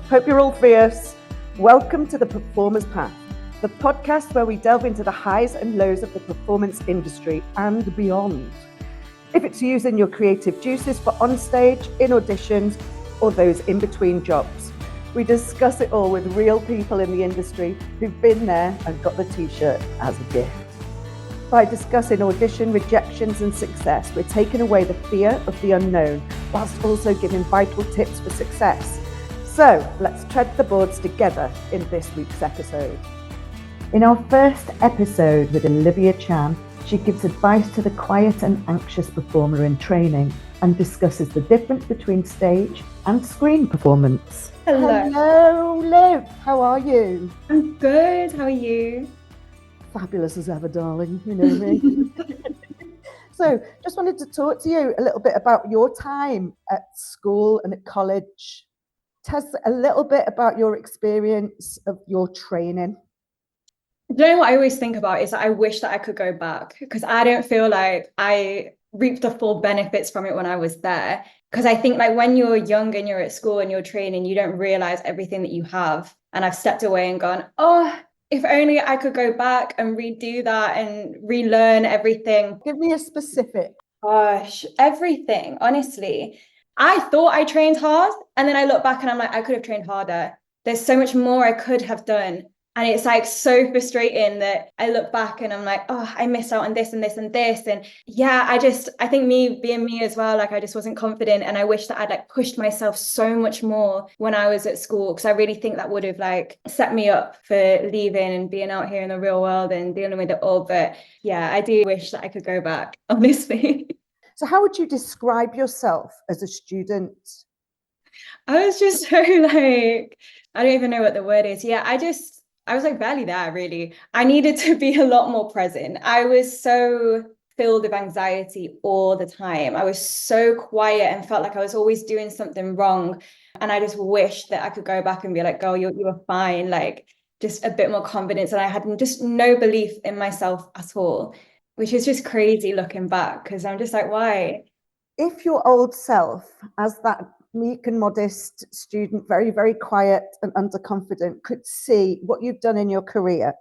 Hope you're all fierce. Welcome to The Performer's Path, the podcast where we delve into the highs and lows of the performance industry and beyond. If it's using your creative juices for onstage, in auditions, or those in-between jobs, we discuss it all with real people in the industry who've been there and got the t-shirt as a gift. By discussing audition rejections and success, we're taking away the fear of the unknown, whilst also giving vital tips for success. So let's tread the boards together in this week's episode. In our first episode with Olivia Chan, she gives advice to the quiet and anxious performer in training and discusses the difference between stage and screen performance. Hello, Liv. How are you? I'm good. How are you? Fabulous as ever, darling. You know me. So just wanted to talk to you a little bit about your time at school and at college. Tell us a little bit about your experience of your training. You know what I always think about is that I wish that I could go back, because I don't feel like I reaped the full benefits from it when I was there. Because I think like when you're young and you're at school and you're training, you don't realize everything that you have. And I've stepped away and gone, oh, if only I could go back and redo that and relearn everything. Give me a specific. Gosh, everything, honestly. I thought I trained hard, and then I look back and I'm like, I could have trained harder. There's so much more I could have done. And it's like so frustrating that I look back and I'm like, oh, I missed out on this and this and this. And yeah, I think me being me as well, like I just wasn't confident. And I wish that I'd like pushed myself so much more when I was at school, because I really think that would have like set me up for leaving and being out here in the real world and dealing with it all. But yeah, I do wish that I could go back, honestly. So how would you describe yourself as a student? I was just so like, I don't even know what the word is. Yeah, I was like barely there, really. I needed to be a lot more present. I was so filled with anxiety all the time. I was so quiet and felt like I was always doing something wrong. And I just wish that I could go back and be like, girl, you were fine. Like just a bit more confidence. And I had just no belief in myself at all, which is just crazy looking back, because I'm just like, why? If your old self, as that meek and modest student, very, very quiet and underconfident, could see what you've done in your career,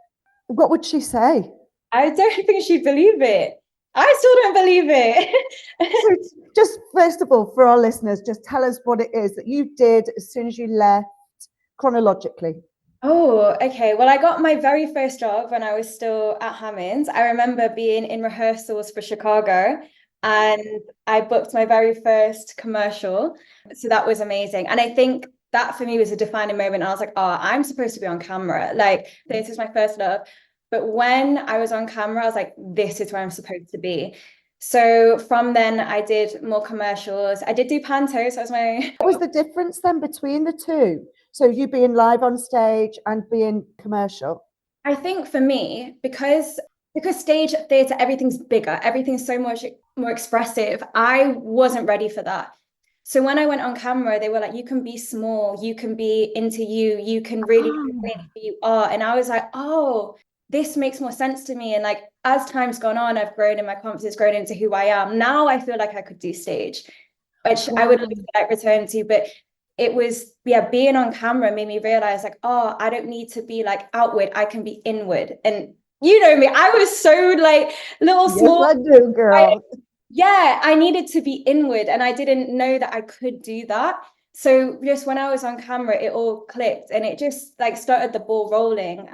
what would she say? I don't think she'd believe it. I still don't believe it. So just first of all, for our listeners, just tell us what it is that you did as soon as you left, chronologically. Oh, okay. Well, I got my very first job when I was still at Hammond. I remember being in rehearsals for Chicago, and I booked my very first commercial. So that was amazing. And I think that for me was a defining moment. I was like, oh, I'm supposed to be on camera. Like, this is my first love. But when I was on camera, I was like, this is where I'm supposed to be. So from then I did more commercials. I did do pantos. So that was my... What was the difference then between the two? So you being live on stage and being commercial? I think for me, because stage theatre, everything's bigger, everything's so much more expressive, I wasn't ready for that. So when I went on camera, they were like, you can be small, you can be into you can really be who you are. And I was like, oh, this makes more sense to me. And like, as time's gone on, I've grown and my confidence grown into who I am. Now I feel like I could do stage, which I would like return to. But it was, yeah, being on camera made me realize like, oh, I don't need to be like outward, I can be inward. And you know me, I was so like little small. Yes, I do, girl. I needed to be inward, and I didn't know that I could do that. So just when I was on camera, it all clicked, and it just like started the ball rolling.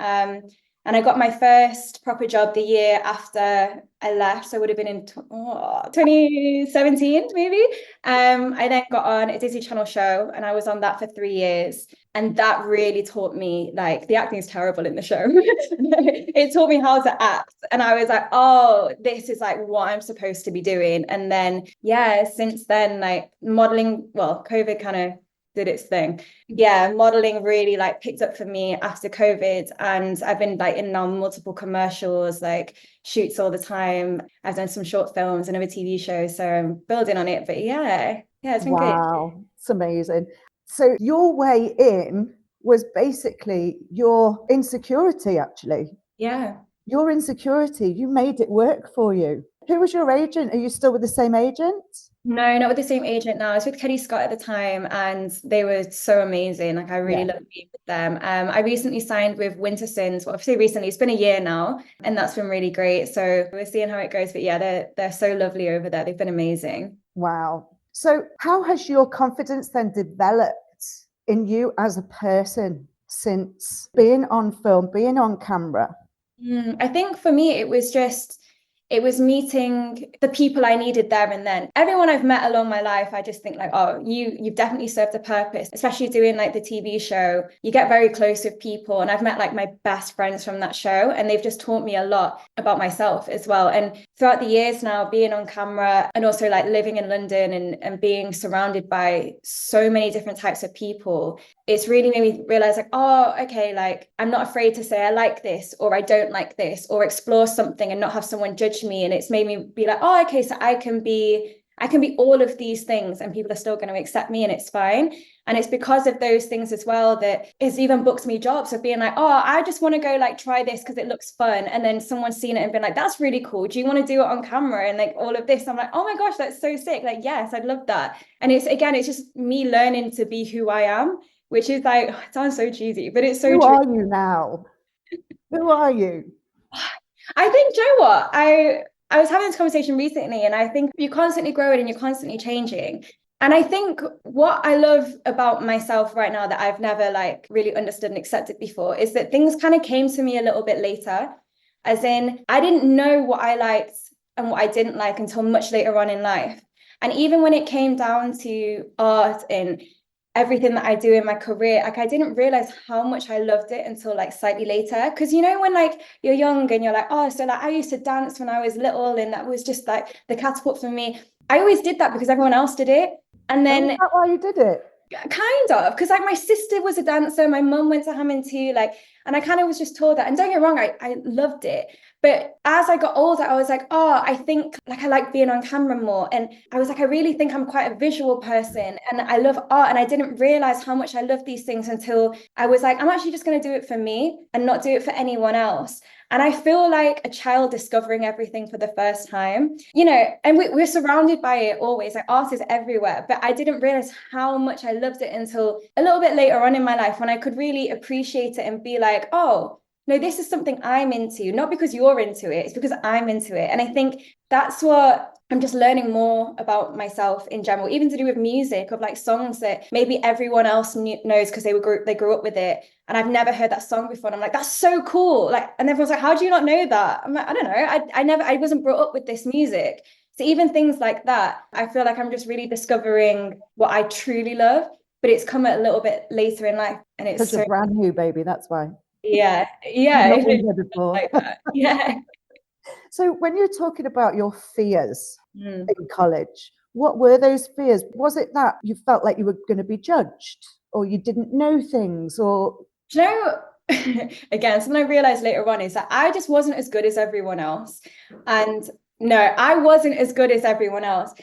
And I got my first proper job the year after I left. So it would have been in 2017, maybe. I then got on a Disney Channel show, and I was on that for 3 years. And that really taught me, like, the acting is terrible in the show. It taught me how to act. And I was like, oh, this is like what I'm supposed to be doing. And then, yeah, since then, like modeling, well, COVID kind of did its thing. Yeah, modeling really like picked up for me after COVID, and I've been like in now multiple commercials, like shoots all the time. I've done some short films and other TV shows, so I'm building on it. But yeah, it's been great. Wow, it's amazing. So your way in was basically your insecurity, actually. Yeah. Your insecurity, you made it work for you. Who was your agent? Are you still with the same agent? No, not with the same agent now. I was with Kelly Scott at the time, and they were so amazing. Like I really Yeah. loved being with them. I recently signed with Wintersons. Well, obviously recently, it's been a year now, and that's been really great. So we're seeing how it goes. But yeah, they're so lovely over there. They've been amazing. Wow. So how has your confidence then developed in you as a person since being on film, being on camera? I think for me, it was meeting the people I needed there and then. Everyone I've met along my life, I just think like, oh, you've definitely served a purpose, especially doing like the TV show. You get very close with people. And I've met like my best friends from that show, and they've just taught me a lot about myself as well. And throughout the years now, being on camera and also like living in London and being surrounded by so many different types of people, it's really made me realize like, oh, okay, like I'm not afraid to say I like this or I don't like this, or explore something and not have someone judge me. And it's made me be like, oh, okay, so I can be all of these things and people are still going to accept me and it's fine. And it's because of those things as well that it's even booked me jobs of being like, oh, I just want to go like try this because it looks fun. And then someone's seen it and been like, that's really cool. Do you want to do it on camera? And like all of this, I'm like, oh my gosh, that's so sick. Like, yes, I'd love that. And it's just me learning to be who I am, which is like, it sounds so cheesy, but it's so Who true. are you now? Who are you? I think, do you know what? I was having this conversation recently, and I think you're constantly growing and you're constantly changing. And I think what I love about myself right now that I've never like really understood and accepted before is that things kind of came to me a little bit later. As in, I didn't know what I liked and what I didn't like until much later on in life. And even when it came down to art and everything that I do in my career, like I didn't realize how much I loved it until like slightly later. Because you know, when like you're young and you're like, oh, so like I used to dance when I was little, and that was just like the catapult for me. I always did that because everyone else did it. And Oh, is then that why you did it? kind of, because like my sister was a dancer, my mum went to Hammond too, like, and I kind of was just told that. And don't get me wrong, I loved it. But as I got older, I was like, oh, I think like I like being on camera more. And I was like, I really think I'm quite a visual person and I love art. And I didn't realize how much I love these things until I was like, I'm actually just going to do it for me and not do it for anyone else. And I feel like a child discovering everything for the first time, you know, and we're surrounded by it always, like art is everywhere. But I didn't realize how much I loved it until a little bit later on in my life when I could really appreciate it and be like, oh, no, this is something I'm into, not because you're into it, it's because I'm into it. And I think that's what I'm just learning more about myself in general, even to do with music, of like songs that maybe everyone else knows because they grew up with it. And I've never heard that song before. And I'm like, that's so cool. Like, and everyone's like, how do you not know that? I'm like, I don't know. I wasn't brought up with this music. So even things like that, I feel like I'm just really discovering what I truly love, but it's come a little bit later in life. And it's Because you're so, brand new, baby. That's why. yeah, You've yeah. not been here before. Like that. Yeah. So when you're talking about your fears Mm. in college, what were those fears? Was it that you felt like you were going to be judged, or you didn't know things, or Do you know, again, something I realized later on is that I just wasn't as good as everyone else. And no, I wasn't as good as everyone else.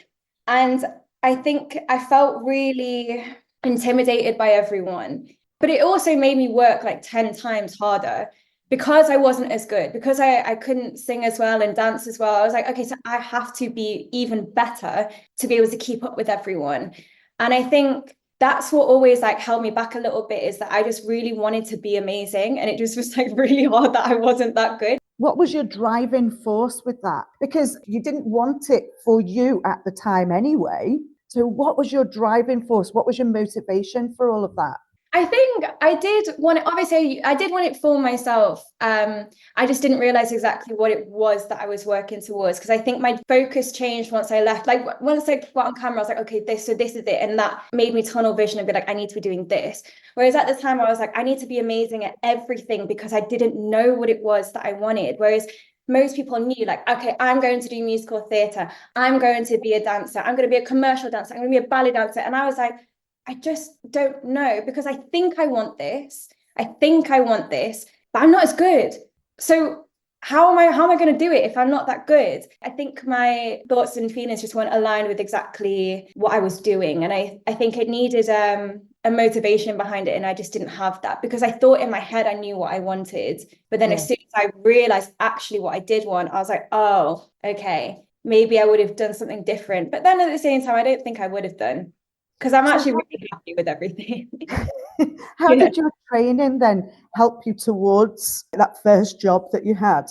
And I think I felt really intimidated by everyone. But it also made me work like 10 times harder because I wasn't as good, because I couldn't sing as well and dance as well. I was like, okay, so I have to be even better to be able to keep up with everyone. And I think that's what always like held me back a little bit, is that I just really wanted to be amazing. And it just was like really hard that I wasn't that good. what was your driving force with that? Because you didn't want it for you at the time anyway. So what was your driving force? What was your motivation for all of that? I think I did want it, obviously I did want it for myself. I just didn't realize exactly what it was that I was working towards, because I think my focus changed once I left. Like once I got on camera, I was like, okay, this is it. And that made me tunnel vision and be like, I need to be doing this. Whereas at the time I was like, I need to be amazing at everything because I didn't know what it was that I wanted. Whereas most people knew like, okay, I'm going to do musical theatre. I'm going to be a dancer. I'm going to be a commercial dancer. I'm going to be a ballet dancer. And I was like, I just don't know, because I think I want this. I think I want this, but I'm not as good. So how am I going to do it if I'm not that good? I think my thoughts and feelings just weren't aligned with exactly what I was doing. And I think it needed a motivation behind it, and I just didn't have that, because I thought in my head I knew what I wanted, but then as soon as I realized actually what I did want, I was like, oh, okay, maybe I would have done something different. But then at the same time, I don't think I would have done, because I'm actually really happy with everything. How did your training then help you towards that first job that you had?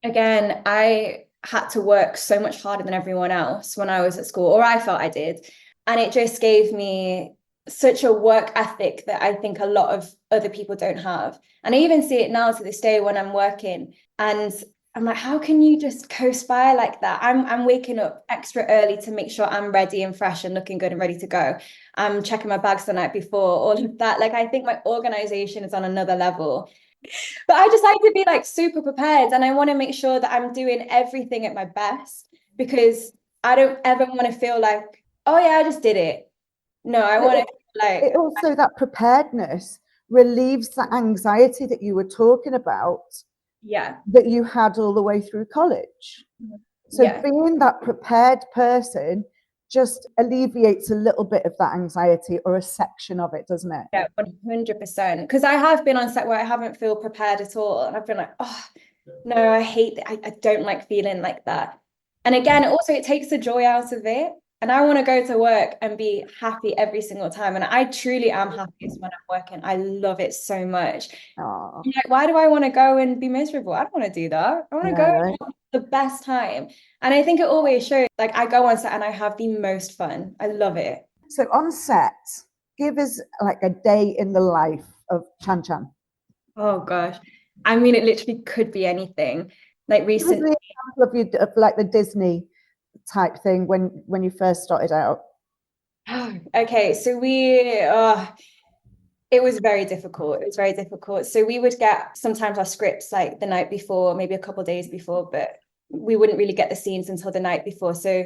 Again, I had to work so much harder than everyone else when I was at school, or I felt I did. And it just gave me such a work ethic that I think a lot of other people don't have. And I even see it now to this day when I'm working, and I'm like, how can you just coast by like that? I'm waking up extra early to make sure I'm ready and fresh and looking good and ready to go. I'm checking my bags the night before, all of that. Like, I think my organization is on another level. But I just like to be like super prepared, and I want to make sure that I'm doing everything at my best, because I don't ever want to feel like, oh yeah, I just did it. No, I want to feel like, It also, that preparedness relieves the anxiety that you were talking about yeah, that you had all the way through college. So yeah, being that prepared person just alleviates a little bit of that anxiety, or a section of it, doesn't it? yeah, 100%. Because I have been on set where I haven't feel prepared at all, and I've been like, oh no, I hate that. I don't like feeling like that. And again, also it takes the joy out of it. And I want to go to work and be happy every single time. And I truly am happiest when I'm working. I love it so much. Oh, I'm like, why do I want to go and be miserable? I don't want to do that. I want to go no. and have the best time. And I think it always shows. Like, I go on set and I have the most fun. I love it. So on set, give us like a day in the life of Chan Chan. Oh gosh. I mean, it literally could be anything. Like Give us recent. the example of, of like the Disney type thing when you first started out. Okay, so it was very difficult. It was very difficult. So we would get sometimes our scripts like the night before, maybe a couple of days before, but we wouldn't really get the scenes until the night before. So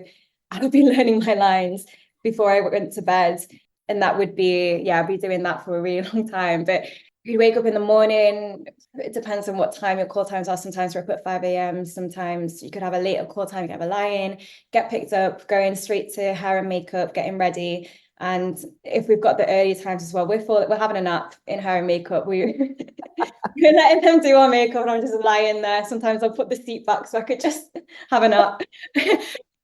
I would be learning my lines before I went to bed. And that would be, yeah, I'd be doing that for a really long time. But you'd wake up in the morning. It depends on what time your call times are. Sometimes we're up at 5 a.m. Sometimes you could have a later call time, you have a lie-in, get picked up, going straight to hair and makeup, getting ready. And if we've got the early times as well, we're having a nap in hair and makeup. We're letting them do our makeup, and I'm just lying there. Sometimes I'll put the seat back so I could just have a nap.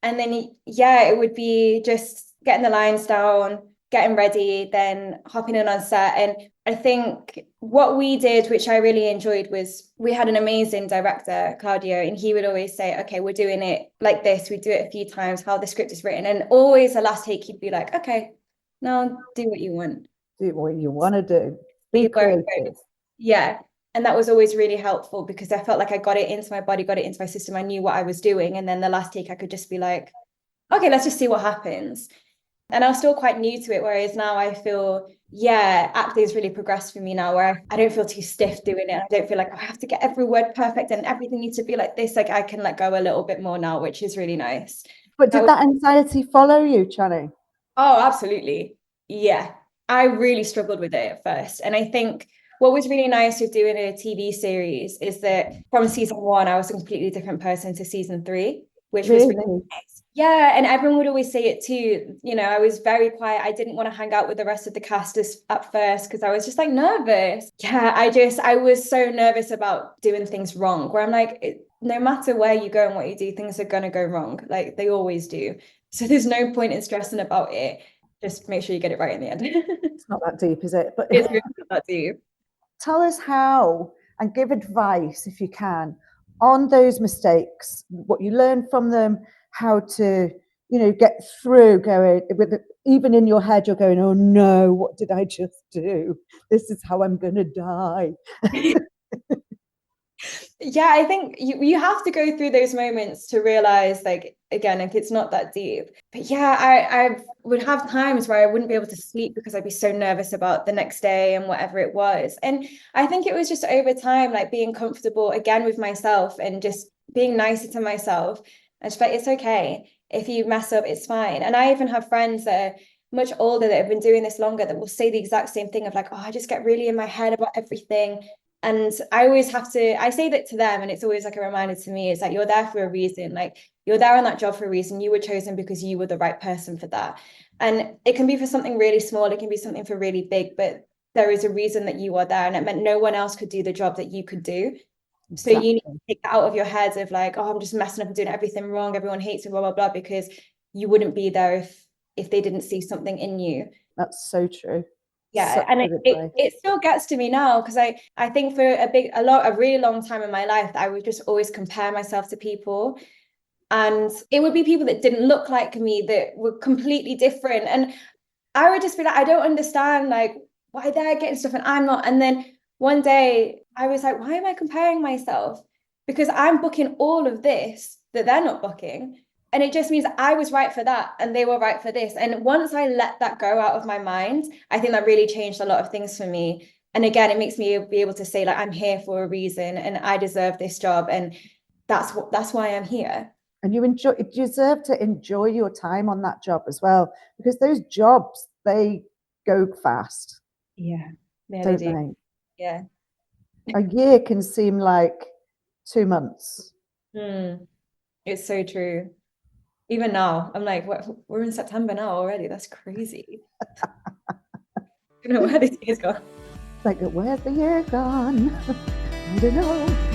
And then, yeah, it would be just getting the lines down, getting ready, then hopping in on set. And I think what we did, which I really enjoyed, was we had an amazing director, Claudio, and he would always say, okay, we're doing it like this. We do it a few times, how the script is written. And always the last take, he'd be like, okay, now do what you want. Do what you want to do. Be creative. Yeah. And that was always really helpful, because I felt like I got it into my body, got it into my system. I knew what I was doing. And then the last take, I could just be like, okay, let's just see what happens. And I was still quite new to it, whereas now I feel, yeah, acting has really progressed for me now, where I don't feel too stiff doing it. I don't feel like I have to get every word perfect and everything needs to be like this. Like, I can let go a little bit more now, which is really nice. But did that anxiety follow you, Channing? Oh, absolutely. Yeah. I really struggled with it at first. And I think what was really nice with doing a TV series is that from season 1, I was a completely different person to season 3, which was really nice. Yeah. And everyone would always say it too. You know, I was very quiet. I didn't want to hang out with the rest of the cast at first, because I was just like nervous. Yeah. I was so nervous about doing things wrong, where I'm like, no matter where you go and what you do, things are going to go wrong. Like, they always do. So there's no point in stressing about it. Just make sure you get it right in the end. It's not that deep, is it? But It's really not that deep. Tell us how, and give advice if you can, on those mistakes, what you learned from them, how to, get through going with it. Even in your head, you're going, oh no, what did I just do? This is how I'm going to die. Yeah, I think you have to go through those moments to realize, like, again, like, it's not that deep. But yeah, I would have times where I wouldn't be able to sleep because I'd be so nervous about the next day and whatever it was. And I think it was just over time, like, being comfortable again with myself and just being nicer to myself. And just like, it's okay. If you mess up, it's fine. And I even have friends that are much older that have been doing this longer that will say the exact same thing of like, oh, I just get really in my head about everything. And I always have to, I say that to them, and it's always like a reminder to me, is that you're there for a reason. Like, You're there on that job for a reason. You were chosen because you were the right person for that. And it can be for something really small, it can be something for really big, but there is a reason that you are there, and it meant no one else could do the job that you could do. So you need to take that out of your head of like, oh, I'm just messing up and doing everything wrong. Everyone hates me, blah, blah, blah, because you wouldn't be there if they didn't see something in you. That's so true. Yeah. Such And it still gets to me now, because I think for a really long time in my life, I would just always compare myself to people. And it would be people that didn't look like me, that were completely different. And I would just be like, I don't understand, like, why they're getting stuff and I'm not. And then one day I was like, why am I comparing myself? Because I'm booking all of this that they're not booking. And it just means I was right for that and they were right for this. And once I let that go out of my mind, I think that really changed a lot of things for me. And again, it makes me be able to say, like, I'm here for a reason and I deserve this job. And that's why I'm here. And you deserve to enjoy your time on that job as well, because those jobs, they go fast. Yeah, don't they? Yeah. A year can seem like 2 months. It's so true. Even now, I'm like, we're in September now already. That's crazy. I don't know where this year's gone. Like, where's the year gone? I don't know.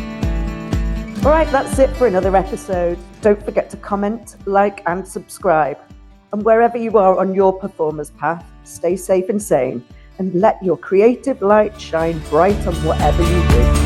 All right, that's it for another episode. Don't forget to comment, like, and subscribe. And wherever you are on your performer's path, stay safe and sane, and let your creative light shine bright on whatever you do.